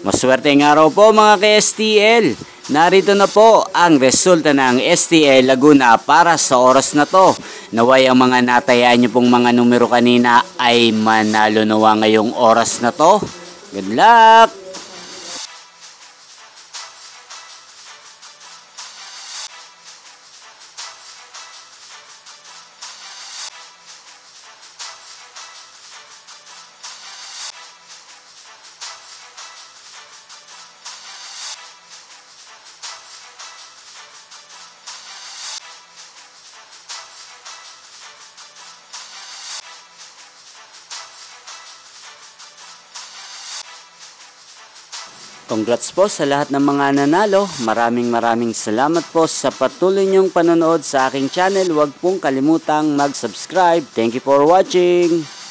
Maswerteng araw po mga ka-STL. Narito na po ang resulta ng STL Laguna para sa oras na to. Naway ang mga natayaan nyo pong mga numero kanina ay manalo nawa ngayong oras na to. Good luck! Congrats po sa lahat ng mga nanalo. Maraming salamat po sa patuloy niyong panonood sa aking channel. Huwag pong kalimutang mag-subscribe. Thank you for watching.